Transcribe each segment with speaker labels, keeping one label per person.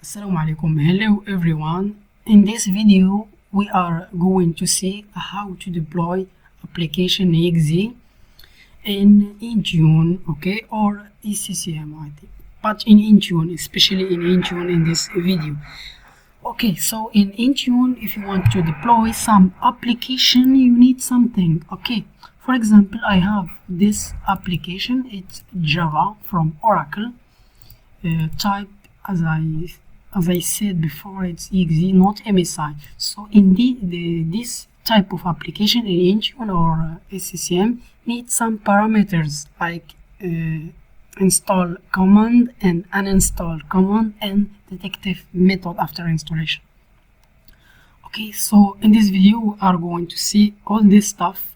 Speaker 1: Assalamu alaikum. Hello everyone. In this video we are going to see how to deploy application ENG in Intune, okay, or sccm I think, but in Intune, especially in Intune in this video. Okay, so in Intune, if you want to deploy some application, you need something. Okay, for example, I have this application. It's Java from Oracle. Type as I said before, it's EXE, not MSI. So in this type of application in Intune or SCCM needs some parameters like install command and uninstall command and detective method after installation. Okay, so in this video we are going to see all this stuff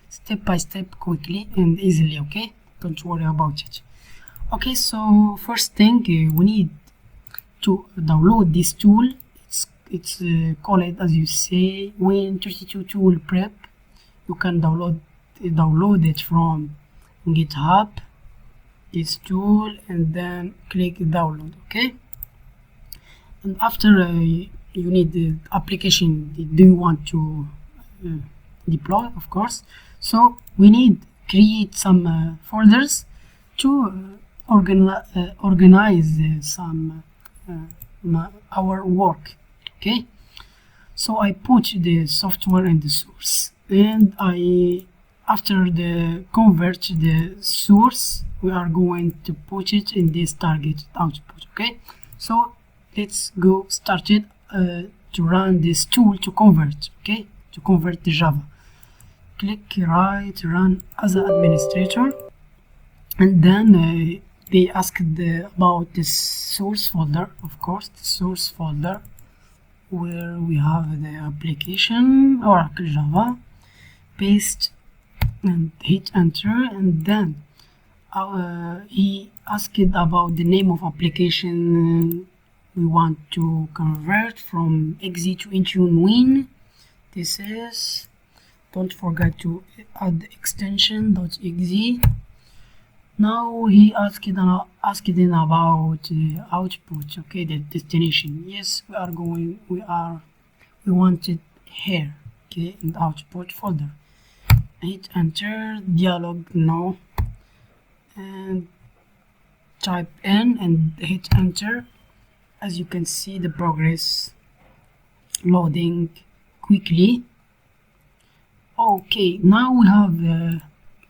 Speaker 1: step by step, quickly and easily. Okay, don't worry about it. Okay, so first thing, we need to download this tool. It's called, as you say, Win32 tool prep. You can download it from GitHub, this tool, and then click download. Okay, and after you need the application do you want to deploy, of course. So we need create some folders to organize some our work. Okay, so I put the software in the source, and after the convert the source, we are going to put it in this target output. Okay, so let's go started to run this tool to convert. Okay, to convert the Java, click right run as an administrator, and then they asked about the source folder, of course, the source folder where we have the application Oracle Java. Paste and hit enter, and then he asked about the name of application we want to convert from EXE to IntuneWin. This is, don't forget to add extension .exe. Now he asked about the output. Okay, the destination. Yes, we want it here. Okay, in the output folder. Hit enter, dialog no, and type in and hit enter. As you can see, the progress loading quickly. Okay, now we have the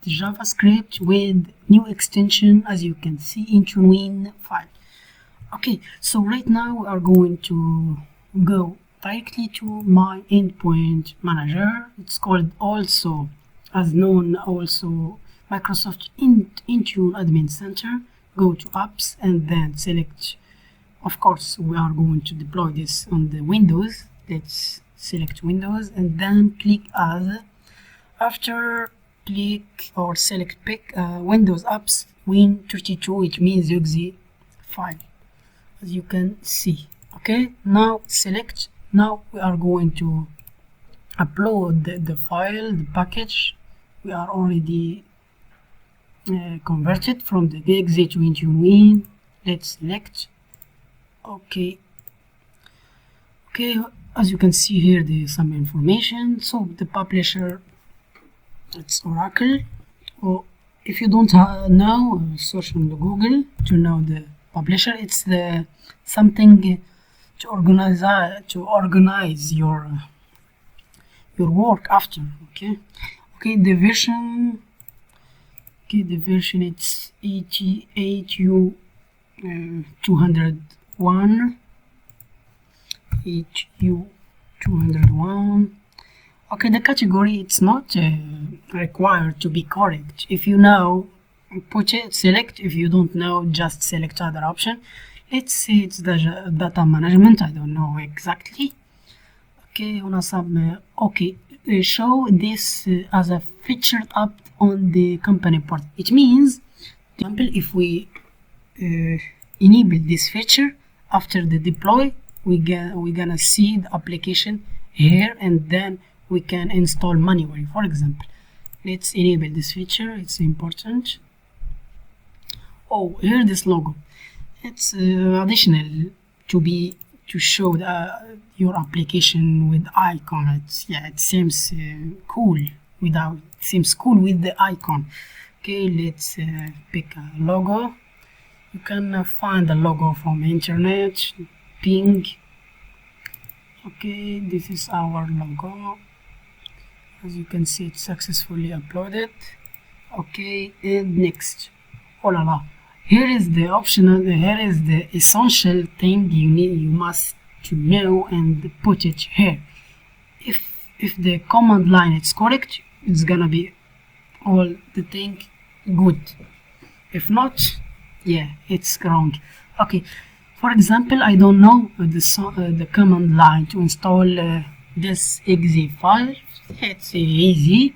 Speaker 1: JavaScript with new extension, as you can see, IntuneWin file. Okay, so right now we are going to go directly to my Endpoint Manager. It's called also, as known also, Microsoft Intune Admin Center. Go to apps and then select, of course we are going to deploy this on the Windows. Let's select Windows and then click as. After click or select pick Windows apps Win32, which means exe file, as you can see. Okay, now select. Now we are going to upload the file, the package we are already converted from the exe to IntuneWin. Let's select. Okay, as you can see here, there's some information. So the publisher, it's Oracle. Or if you don't know, search on the Google to know the publisher. It's the something to organize your work after. Okay, the version. Okay, the version it's 88U 201. 8U 201. Okay, the category, it's not required to be correct. If you know, put it, select. If you don't know, just select other option. Let's say it's the data management. I don't know exactly. Okay, on some show this as a featured up on the company port. It means, for example, if we enable this feature after the deploy, we're gonna see the application here, and then we can install manually. For example, let's enable this feature. It's important. Oh, here this logo. It's additional to show your application with icon. It seems cool seems cool with the icon. Okay, let's pick a logo. You can find the logo from internet, Bing. Okay, this is our logo. As you can see, it's successfully uploaded. Okay, and next. Oh la la. Here is the optional. Here is the essential thing you must to know and put it here. If the command line is correct, it's gonna be all the thing good. If not, yeah, it's wrong. Okay, for example, I don't know the command line to install this exe file. It's easy.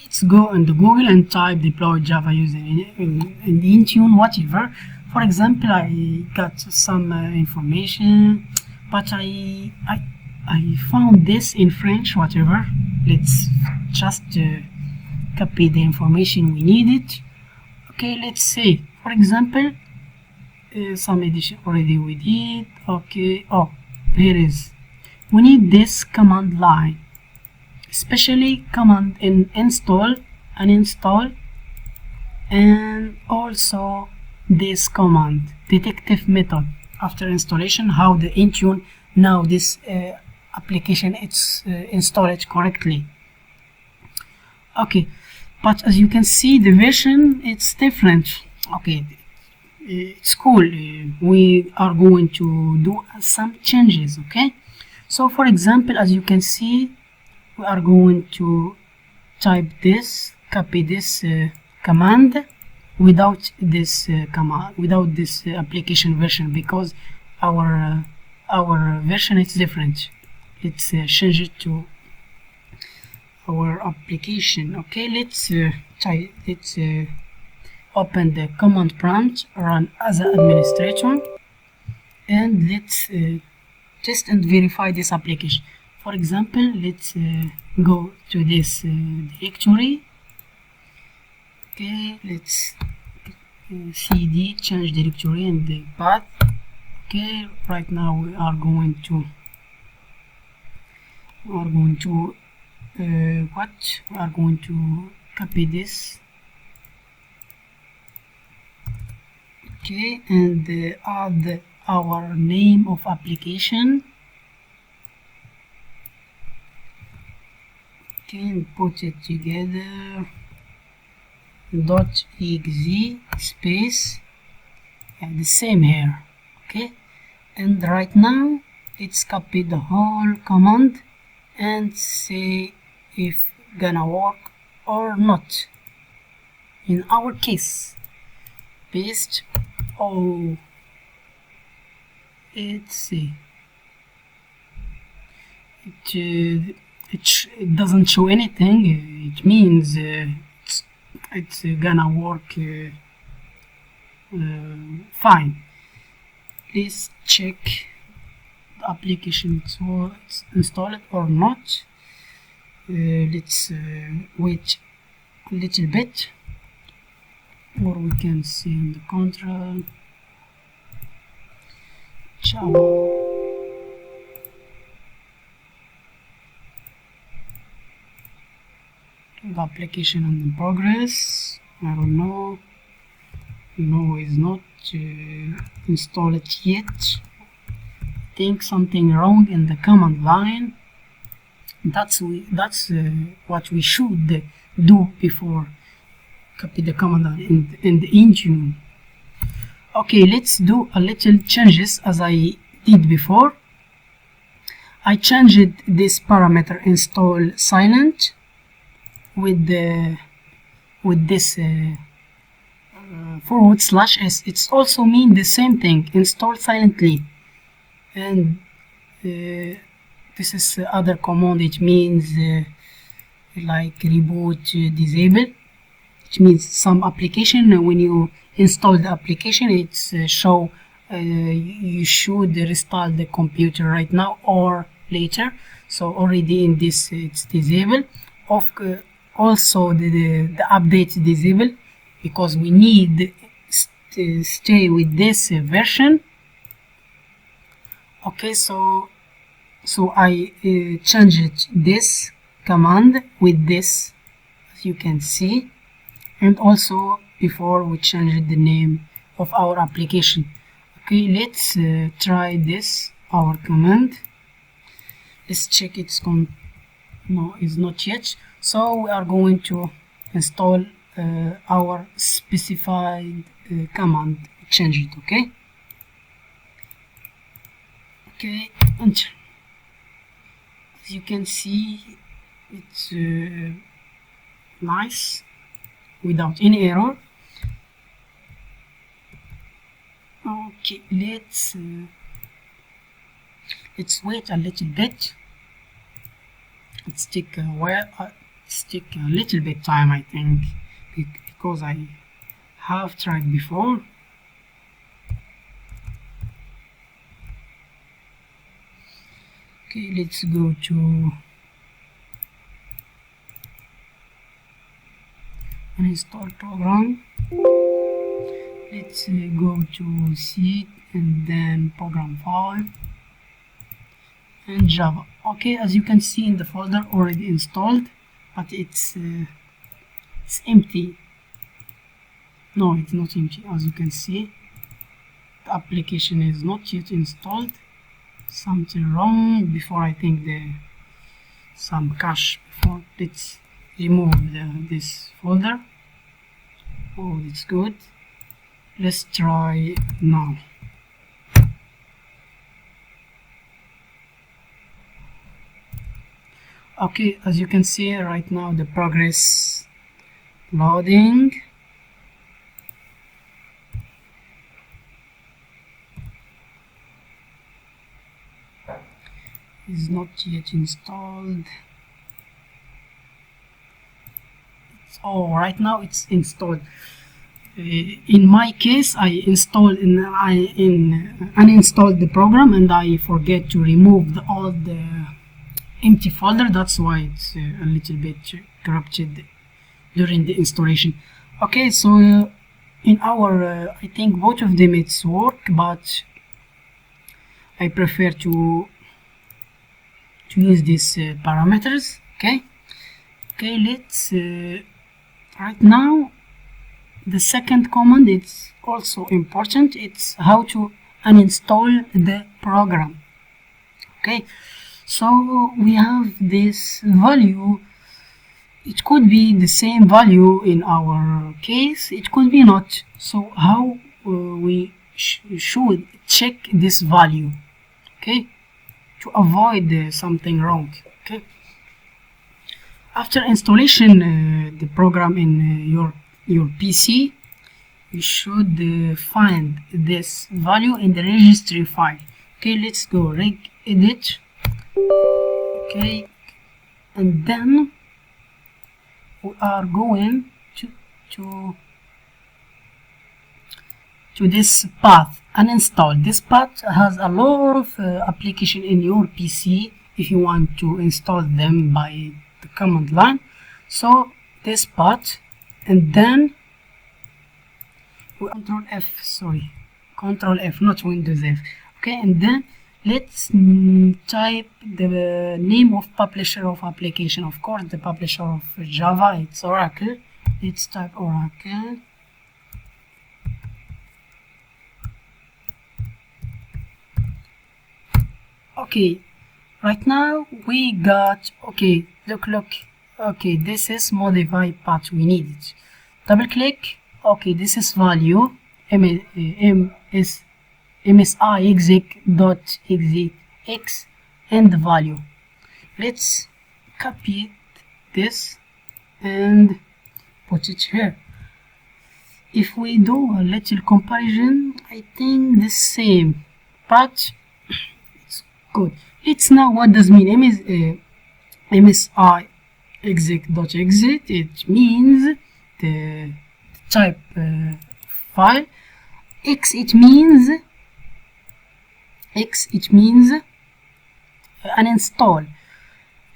Speaker 1: Let's go into Google and type deploy Java using in Intune, whatever. For example, I got some information, but I found this in French, whatever. Let's just copy the information we needed. Okay, let's say, for example, some edition already we did. Okay, oh, here is. We need this command line, especially command in install, uninstall, and also this command detective method after installation, how the Intune now this application it's installed correctly. Okay, but as you can see, the version it's different. Okay, it's cool. We are going to do some changes. Okay, so for example, as you can see, we are going to type this, copy this command without this command, without this application version, because our version is different. Let's change it to our application. Okay, let's open the command prompt, run as an administrator, and let's test and verify this application. For example, let's go to this directory. Okay, let's cd change directory and the path. Okay, right now we are going to copy this. Okay, and add our name of application. Okay, and put it together. .exe space, and the same here. Okay, and right now let's copy the whole command and see if gonna work or not. In our case, paste. Oh, let's see. It doesn't show anything. It means it's gonna work fine. Let's check the application so it's installed or not. Let's wait a little bit, or we can see in the control Java. The application in progress. I don't know. No, it's not installed yet. I think something wrong in the command line. That's what we should do before copy the command line in the Intune. Okay, let's do a little changes as I did before. I changed this parameter install silent with this forward slash s. It's also mean the same thing, install silently, and this is other command. It means like reboot disable. It means some application, when you install the application, it's show you should restart the computer right now or later. So already in this it's disabled. Also the update disabled, because we need to stay with this version. Okay, so I changed this command with this, as you can see, and also before we changed the name of our application. Okay, let's try this, our command. Let's check it's no, it's not yet. So we are going to install our specified command, change it. Okay, enter. As you can see, it's nice without any error. Okay, let's wait a little bit. Let's take a little bit time, I think, because I have tried before. Okay, let's go to uninstall program. Let's go to C and then program file and Java. Okay, as you can see in the folder already installed, but it's empty. No, it's not empty. As you can see, the application is not yet installed. Something wrong before, I think some cache before. Let's remove this folder. Oh, it's good. Let's try now. Okay, as you can see right now, the progress loading. Is not yet installed. Right now it's installed. In my case, I uninstalled the program and I forget to remove all the empty folder. That's why it's a little bit corrupted during the installation. Okay, so in our I think both of them it's work, but I prefer to use these parameters. Okay, let's right now the second command, it's also important. It's how to uninstall the program. Okay, so we have this value. It could be the same value in our case, it could be not. So how we should check this value, okay, to avoid something wrong. Okay, after installation the program in your PC, you should find this value in the registry file. Okay, let's go reg edit. Okay, and then we are going to this path, uninstall. This path has a lot of application in your PC if you want to install them by the command line. So this path, and then Control F, not Windows F. Okay, and then let's type the name of publisher of application. Of course, the publisher of Java, it's Oracle. Let's type Oracle. Okay, right now we got, okay, look, okay, this is modify path, we need it. Double click. Okay, this is value msi exec.exec and the value. Let's copy this and put it here. If we do a little comparison, I think the same, but it's good. Let's know what does mean msi exec.exec. It means the type file. X it means uninstall.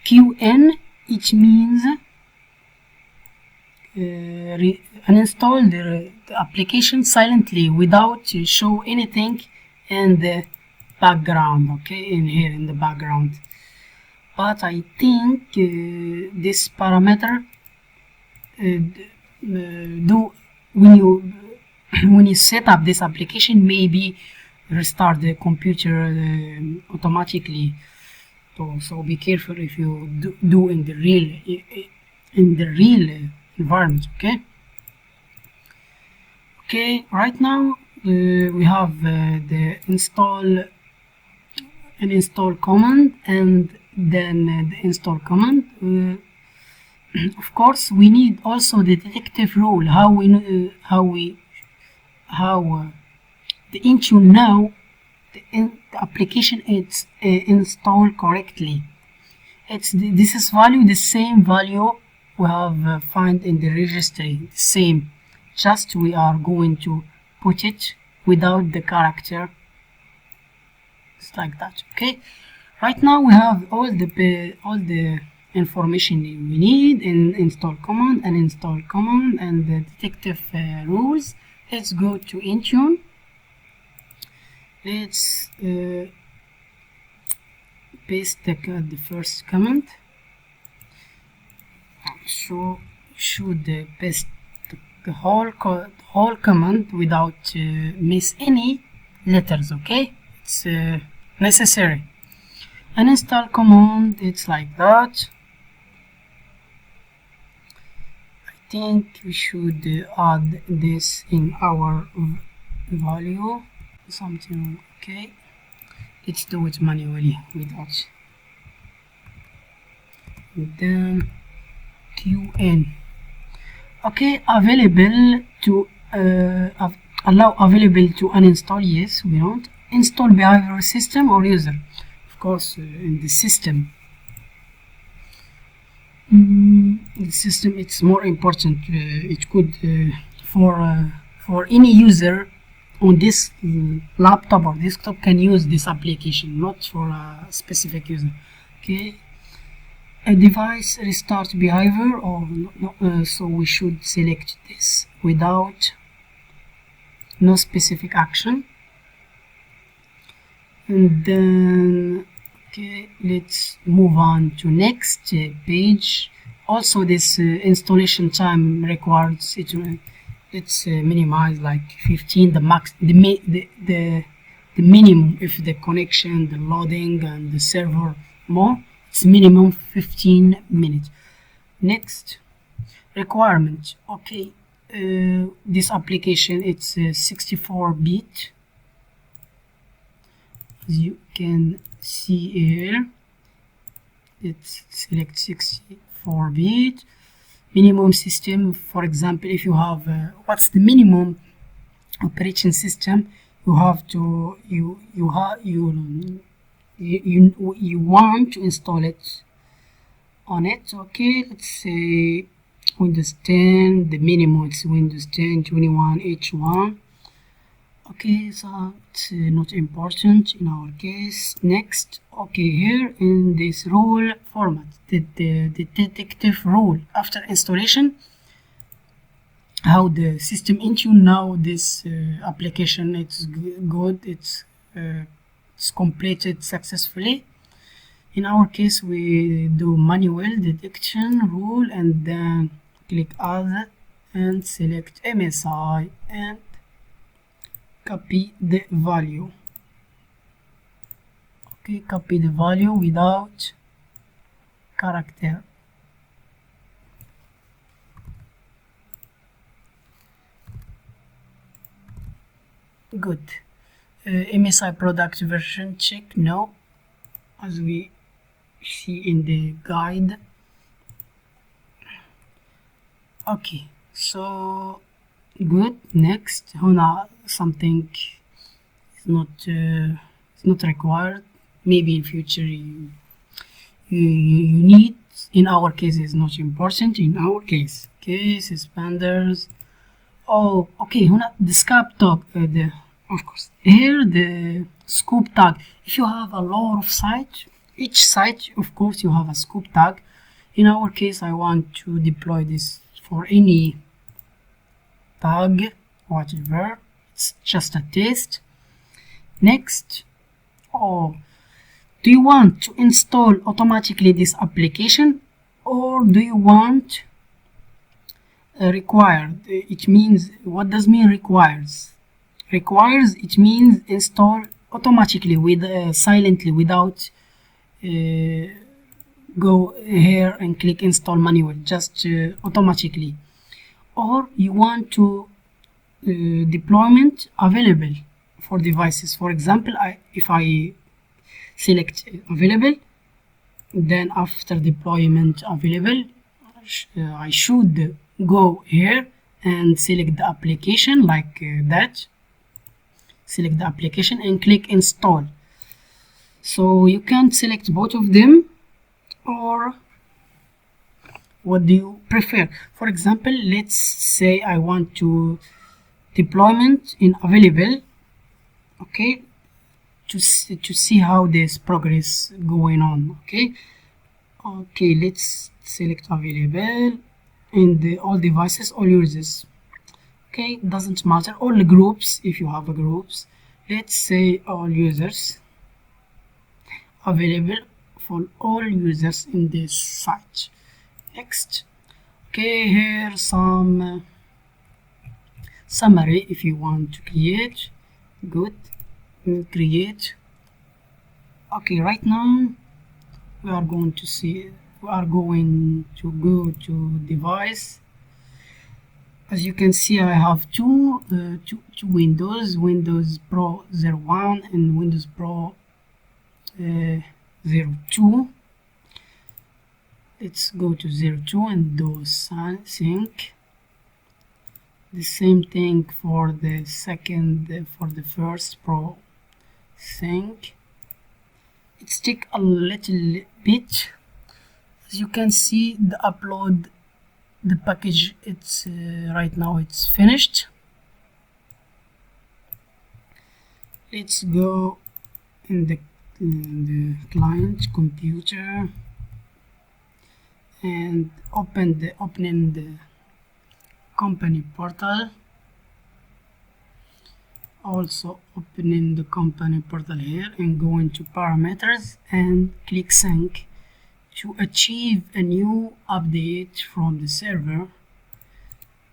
Speaker 1: Qn it means uninstall the application silently without show anything in the background, okay, in here in the background. But I think this parameter do when you set up this application, maybe restart the computer automatically. So be careful if you do in the real environment. Okay, right now we have the install command and then the install command. Of course, we need also the detective rule, how the Intune know the application is installed correctly. This is value, the same value we have find in the registry, the same, just we are going to put it without the character. It's like that. Okay, right now we have all the information we need in install command and the detective rules. Let's go to Intune. Let's paste the first command. So should paste the whole command without miss any letters. Okay, it's necessary. Uninstall command, it's like that. I think we should add this in our value something. Okay, let's do it manually without. And then qn. Okay, available to allow available to uninstall. Yes, we want install behavior system or user. Of course, in the system. The system, it's more important. It could for any user on this laptop or desktop can use this application, not for a specific user. Okay, a device restart behavior or no, so we should select this without no specific action. And then okay, let's move on to next page. Also, this installation time requires it. Let's minimize like 15. The max, the minimum if the connection, the loading, and the server more. It's minimum 15 minutes. Next requirement. Okay, this application it's 64-bit. As you can see here, let's select 64-bit. Minimum system, for example, if you have what's the minimum operation system you have to you want to install it on it. Okay, let's say Windows 10. The minimum it's Windows 10 21 H1. Okay, so it's not important in our case. Next, okay, here in this rule format, the detective rule after installation, how the system Intune now this application it's good, it's completed successfully. In our case, we do manual detection rule and then click add and select MSI and copy the value. Okay, copy the value without character. Good. MSI product version check no, as we see in the guide. Okay, so good. Next, هنا something is not required. Maybe in future you need. In our case, it's not important. In our case, suspenders. Oh, okay. هنا the scope tag. Of course, here the scope tag. If you have a lot of sites, each site, of course, you have a scope tag. In our case, I want to deploy this for any tag, whatever. It's just a test. Next, or do you want to install automatically this application, or do you want required? It means, what does mean requires? Requires, it means install automatically with silently, without go here and click install manual, just automatically. Or you want to deployment available for devices. For example, if I select available, then after deployment available, I should go here and select the application like that. Select the application and click install. So you can select both of them, or what do you prefer? For example, let's say I want to deployment in available, okay, to see how this progress going on. Okay, let's select available in all devices, all users. Okay, doesn't matter, all the groups, if you have a groups, let's say all users, available for all users in this site. Next. Okay, here some summary if you want to create. Good, create. Okay, right now we are going to go to device. As you can see, I have two Windows Pro 01 and Windows Pro 02. Let's go to 02 and do sync. The same thing for the first Pro sync. It's take a little bit. As you can see, the upload, the package, it's right now it's finished. Let's go in the client computer and opening the company portal. Also opening the company portal here and go into parameters and click sync to achieve a new update from the server.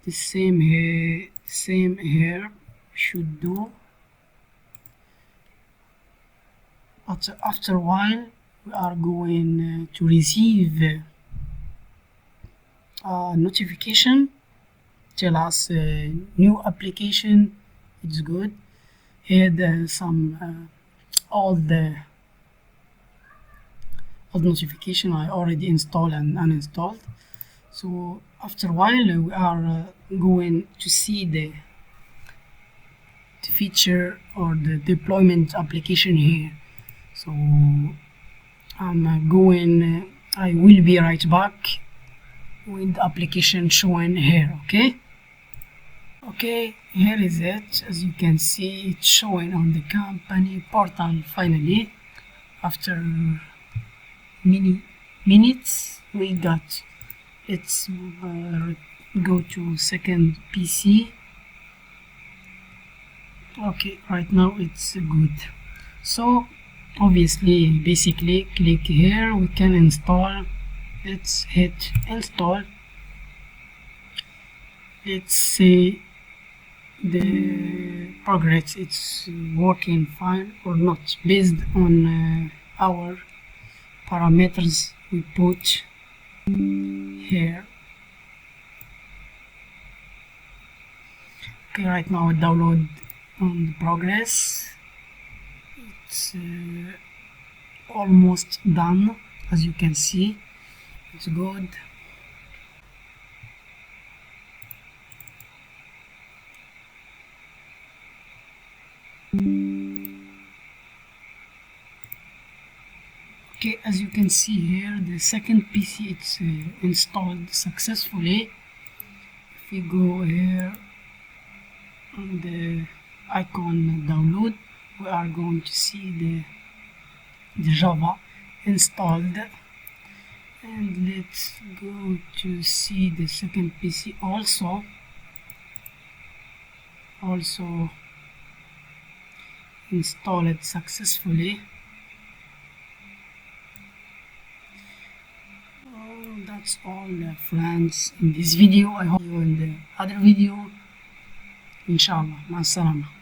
Speaker 1: The same here should do. But after a while we are going to receive a notification tell us new application. It's good. Here there's some all the notification I already installed and uninstalled. So after a while we are going to see the feature or the deployment application here. So I will be right back with the application showing here. Okay, here is it. As you can see, it's showing on the company portal. Finally, after many minutes we got. Let's go to second PC. Okay, right now it's good. So obviously, basically, click here, we can install. Let's hit install. Let's see the progress, it's working fine or not, based on our parameters we put here. Okay, right now download on the progress. It's almost done. As you can see, it's good. Okay, as you can see here, the second PC it's installed successfully. If we go here on the icon download, we are going to see the Java installed. And let's go to see the second PC also installed successfully. that's all friends in this video. I hope you in the other video. Inshallah. مع السلامة.